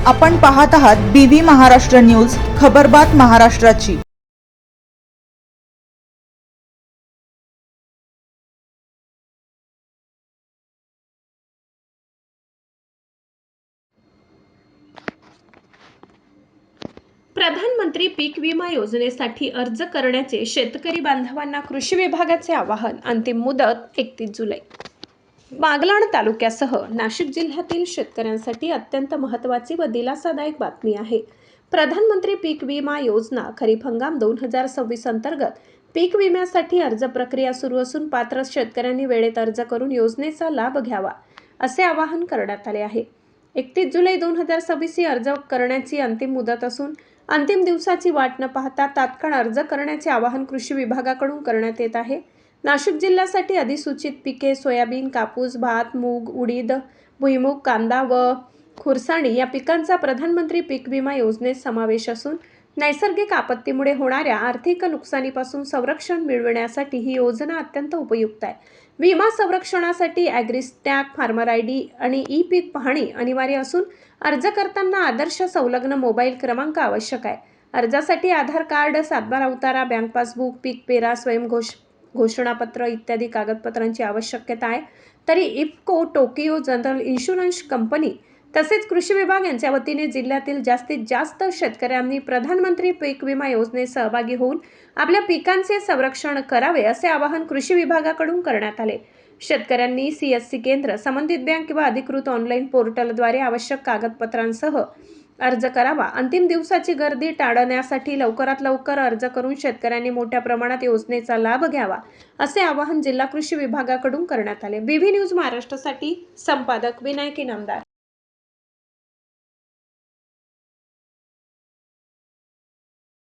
आपण पाहत आहात BV महाराष्ट्र न्यूज, खबरबात महाराष्ट्राची। प्रधानमंत्री पीक विमा योजनेसाठी अर्ज करण्याचे शेतकरी बांधवांना कृषी विभागाचे आवाहन। अंतिम मुदत 31 जुलै। बागलाण तालुक्यासह नाशिक जिल्ह्यातील शेतकऱ्यांसाठी अत्यंत महत्त्वाची व दिलासादायक बातमी आहे। प्रधानमंत्री पीक विमा योजना खरीप हंगाम 2026 अंतर्गत पीक विम्यासाठी अर्ज प्रक्रिया सुरू असून पात्र शेतकऱ्यांनी वेळेत अर्ज करून योजनेचा लाभ घ्यावा असे आवाहन करण्यात आले आहे। 31 जुलै 2026 ही अर्ज करण्याची अंतिम मुदत असून अंतिम दिवसाची वाट न पाहता तात्काळ अर्ज करण्याचे आवाहन कृषी विभागाकडून करण्यात येत आहे। नाशिक जिल्ह्यासाठी अधिसूचित पिके सोयाबीन, कापूस, भात, मूग, उडीद, भुईमूग, कांदा व खुरसाणी या पिकांचा प्रधानमंत्री पीक विमा योजनेत समावेश असून नैसर्गिक आपत्तीमुळे होणाऱ्या आर्थिक नुकसानीपासून संरक्षण मिळविण्यासाठी ही योजना अत्यंत उपयुक्त आहे। विमा संरक्षणासाठी ॲग्रिस्टॅग, फार्मर ID आणि ई-पीक पाहणी अनिवार्य असून अर्ज करताना आदर्श संलग्न मोबाईल क्रमांक आवश्यक आहे। अर्जासाठी आधार कार्ड, सातबारा उतारा, बँक पासबुक, पीक पेरा, घोषणापत्र इत्यादी कागदपत्रांची आवश्यकता आहे। तरी IFFCO, Tokyo general insurance company तसेच कृषी विभाग यांच्या वतीने जिल्ह्यातील जास्तीत जास्त शेतकऱ्यांनी प्रधानमंत्री पीक विमा योजनेत सहभागी होऊन आपल्या पिकांचे संरक्षण करावे असे आवाहन कृषी विभागाकडून करण्यात आले। शेतकऱ्यांनी CSC केंद्र, संबंधित बँक किंवा अधिकृत ऑनलाईन पोर्टलद्वारे आवश्यक कागदपत्रांसह अर्ज करावा। अंतिम दिवसाची गर्दी टाळण्यासाठी लवकरात लवकर अर्ज करून शेतकऱ्यांनी मोठ्या प्रमाणात योजनेचा लाभ घ्यावा असे आवाहन जिल्हा कृषी विभागाकडून करण्यात आले। BV न्यूज महाराष्ट्रासाठी संपादक विनायक इनामदार।